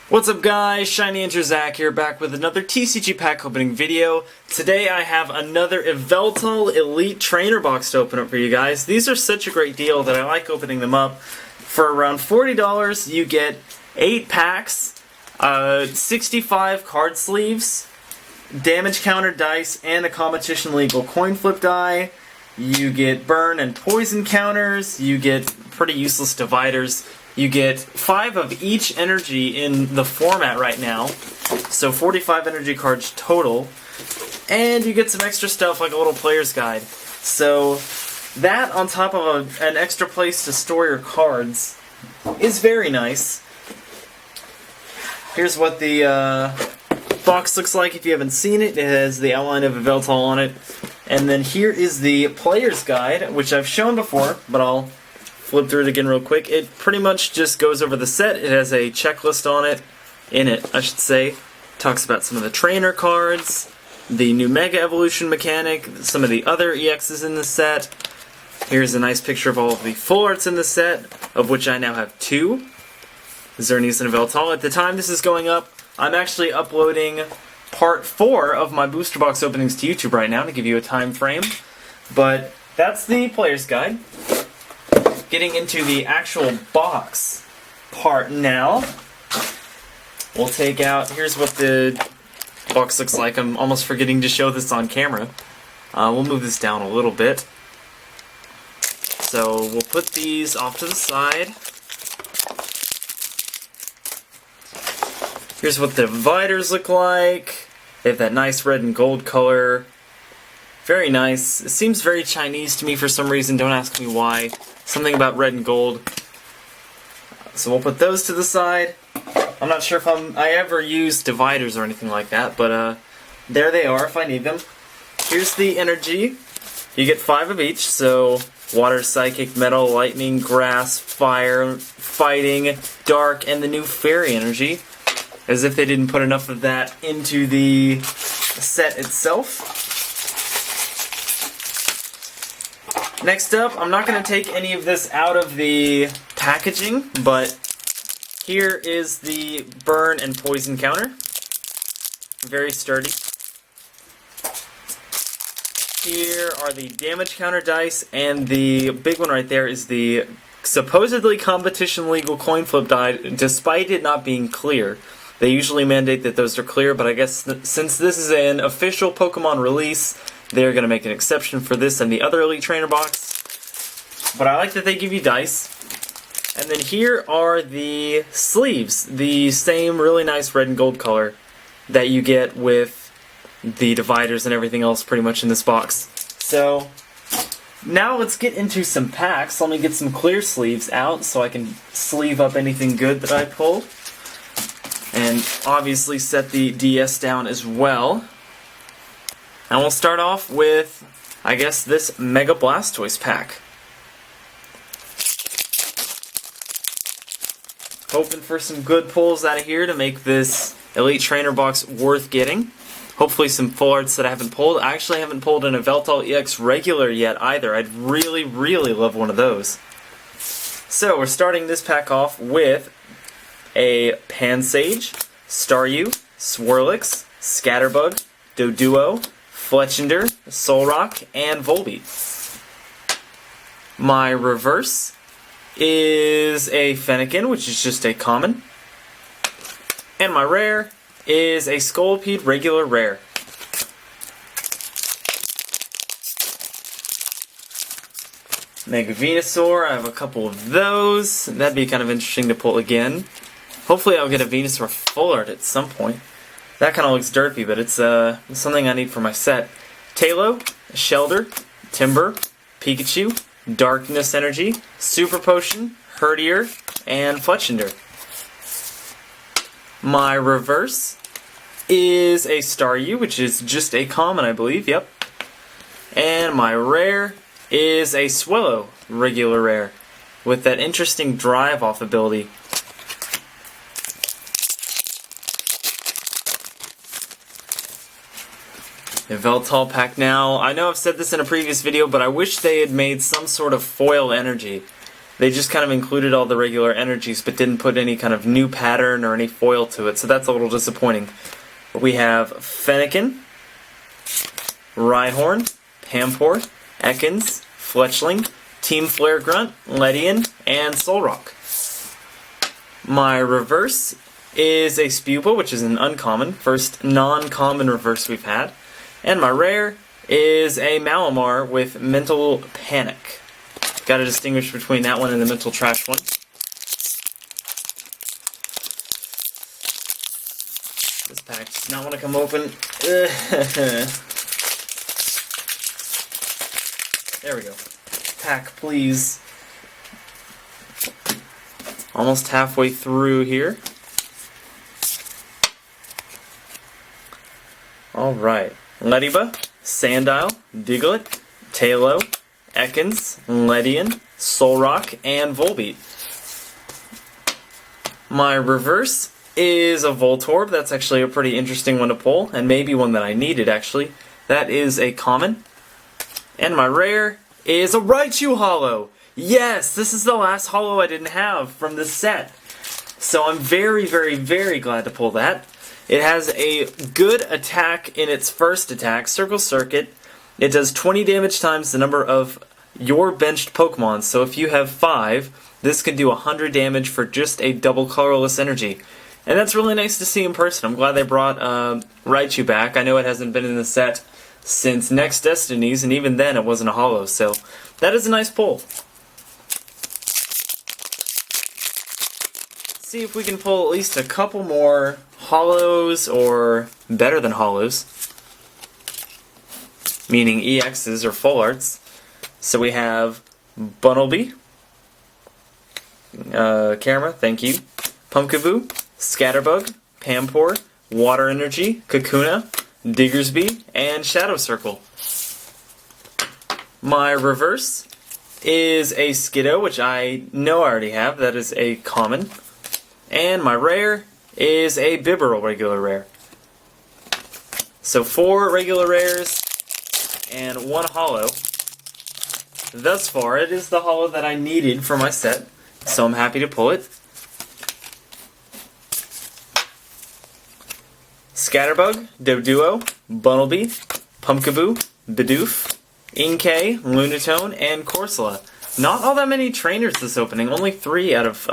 What's up guys, shinyhunterzach here, back with another TCG pack opening video. Today I have another Yveltal Elite Trainer Box to open up for you guys. These are such a great deal that I like opening them up. For around $40 you get 8 packs, 65 card sleeves, damage counter dice, and a competition legal coin flip die. You get burn and poison counters, you get pretty useless dividers. You get 5 of each energy in the format right now, so 45 energy cards total, and you get some extra stuff like a little player's guide. So that, on top of an extra place to store your cards, is very nice. Here's what the box looks like if you haven't seen it. It has the outline of Yveltal on it, and then here is the player's guide, which I've shown before, but I'll flip through it again real quick. It pretty much just goes over the set. It has a checklist on it, I should say. Talks about some of the trainer cards, the new Mega Evolution mechanic, some of the other EXs in the set. Here's a nice picture of all of the full arts in the set, of which I now have 2. Xerneas and Yveltal. At the time this is going up, I'm actually uploading part 4 of my booster box openings to YouTube right now to give you a time frame. But that's the player's guide. Getting into the actual box part now, we'll take out, here's what the box looks like. I'm almost forgetting to show this on camera. We'll move this down a little bit. So we'll put these off to the side. Here's what the dividers look like. They have that nice red and gold color. Very nice. It seems very Chinese to me for some reason, don't ask me why. Something about red and gold. So we'll put those to the side. I'm not sure if I ever use dividers or anything like that, but there they are if I need them. Here's the energy. You get 5 of each, so water, psychic, metal, lightning, grass, fire, fighting, dark, and the new fairy energy. As if they didn't put enough of that into the set itself. Next up, I'm not going to take any of this out of the packaging, but here is the burn and poison counter. Very sturdy. Here are the damage counter dice, and the big one right there is the supposedly competition legal coin flip die, despite it not being clear. They usually mandate that those are clear, but I guess since this is an official Pokemon release, they're going to make an exception for this and the other Elite Trainer Box. But I like that they give you dice. And then here are the sleeves, the same really nice red and gold color that you get with the dividers and everything else pretty much in this box. So now let's get into some packs. Let me get some clear sleeves out so I can sleeve up anything good that I pulled. And obviously set the DS down as well. And we'll start off with, I guess, this Mega Blastoise pack. Hoping for some good pulls out of here to make this Elite Trainer Box worth getting. Hopefully some full arts that I haven't pulled. I actually haven't pulled an Yveltal EX regular yet either. I'd really, really love one of those. So we're starting this pack off with a Pansage, Staryu, Swirlix, Scatterbug, Doduo, Fletchinder, Solrock, and Volbeat. My reverse is a Fennekin, which is just a common. And my rare is a Scolipede regular rare. Mega Venusaur, I have a couple of those. That'd be kind of interesting to pull again. Hopefully I'll get a Venusaur full art at some point. That kind of looks derpy, but it's something I need for my set. Tailo, Shelder, Timber, Pikachu, Darkness Energy, Super Potion, Herdier, and Fletchinder. My reverse is a Staryu, which is just a common, I believe, yep. And my rare is a Swellow, regular rare, with that interesting drive-off ability. Yveltal pack now. I know I've said this in a previous video, but I wish they had made some sort of foil energy. They just kind of included all the regular energies, but didn't put any kind of new pattern or any foil to it, so that's a little disappointing. We have Fennekin, Rhyhorn, Pampor, Ekans, Fletchling, Team Flare Grunt, Ledian, and Solrock. My reverse is a Spupa, which is an uncommon, first non-common reverse we've had. And my rare is a Malamar with Mental Panic. Got to distinguish between that one and the Mental Trash one. This pack does not want to come open. There we go. Pack, please. Almost halfway through here. Alright. Lediba, Sandile, Diglett, Tailo, Ekans, Ledian, Solrock, and Volbeat. My reverse is a Voltorb. That's actually a pretty interesting one to pull, and maybe one that I needed, actually. That is a common. And my rare is a Raichu Holo! Yes! This is the last holo I didn't have from this set. So I'm very, very, very glad to pull that. It has a good attack in its first attack, Circle Circuit. It does 20 damage times the number of your benched Pokemon. So if you have 5, this can do 100 damage for just a double colorless energy. And that's really nice to see in person. I'm glad they brought Raichu back. I know it hasn't been in the set since Next Destinies, and even then it wasn't a holo. So that is a nice pull. See if we can pull at least a couple more holos, or better than holos, meaning EXs or full arts. So we have Bunnelby, Camera, thank you, Pumpkaboo, Scatterbug, Pampor, Water Energy, Kakuna, Diggersby, and Shadow Circle. My reverse is a Skiddo, which I know I already have. That is a common. And my rare is a Bibarel regular rare. So 4 regular rares and 1 holo. Thus far, it is the holo that I needed for my set, so I'm happy to pull it. Scatterbug, Doduo, Bunnelby, Pumpkaboo, Bidoof, Inkay, Lunatone, and Corsola. Not all that many trainers this opening, only 3 out of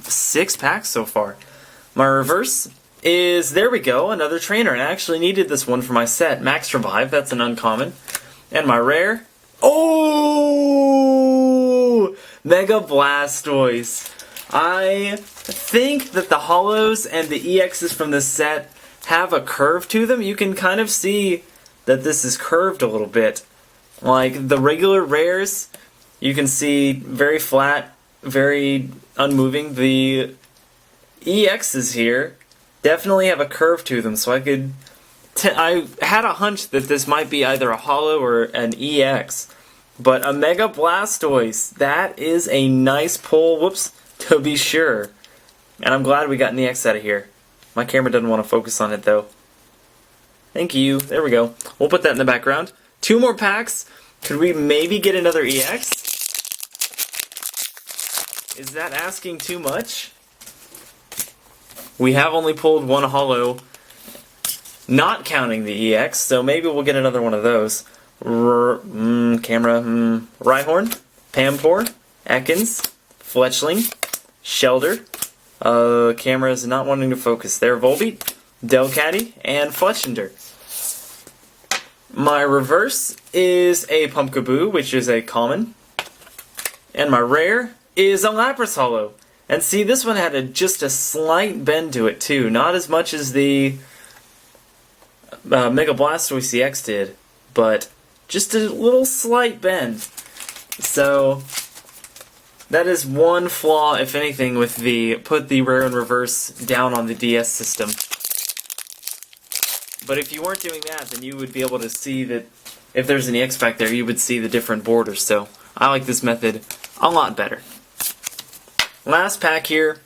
6 packs so far. My reverse is, there we go, another trainer, and I actually needed this one for my set. Max Revive, that's an uncommon. And my rare, oh! Mega Blastoise. I think that the holos and the EXs from this set have a curve to them. You can kind of see that this is curved a little bit. Like the regular rares, you can see very flat, very unmoving. The EXs here definitely have a curve to them, so I had a hunch that this might be either a holo or an EX. But a Mega Blastoise, that is a nice pull, whoops, to be sure. And I'm glad we got an EX out of here. My camera doesn't want to focus on it though. Thank you, there we go. We'll put that in the background. 2 more packs. Could we maybe get another EX? Is that asking too much? We have only pulled 1 holo, not counting the EX, so maybe we'll get another one of those. Rhyhorn, Pampor, Ekans, Fletchling, Shelder. Camera is not wanting to focus there. Volbeat, Delcatty, and Fletchinder. My reverse is a Pumpkaboo, which is a common. And my rare is a Lapras holo. And see, this one had just a slight bend to it too. Not as much as the Mega Blastoise EX did, but just a little slight bend. So that is one flaw, if anything, with the put the rare and reverse down on the DS system. But if you weren't doing that, then you would be able to see that if there's an EX back there, you would see the different borders. So I like this method a lot better. Last pack here,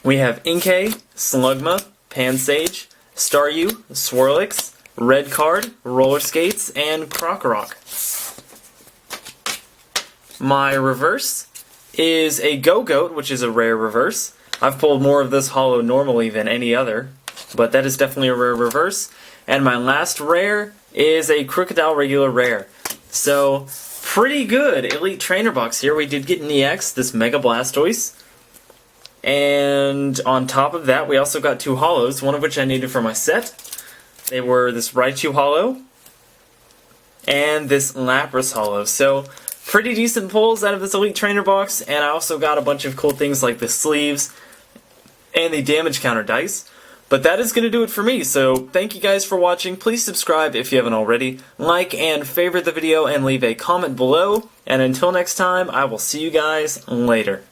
we have Inkay, Slugma, Pansage, Staryu, Swirlix, Red Card, Roller Skates, and Krokorok. My reverse is a Go-Goat, which is a rare reverse. I've pulled more of this holo normally than any other, but that is definitely a rare reverse. And my last rare is a Crocodile regular rare. So, pretty good Elite Trainer Box here. We did get an EX, this Mega Blastoise. And on top of that, we also got 2 holos, one of which I needed for my set. They were this Raichu holo and this Lapras holo. So, pretty decent pulls out of this Elite Trainer Box, and I also got a bunch of cool things like the sleeves and the damage counter dice. But that is going to do it for me, so thank you guys for watching. Please subscribe if you haven't already, like and favorite the video, and leave a comment below. And until next time, I will see you guys later.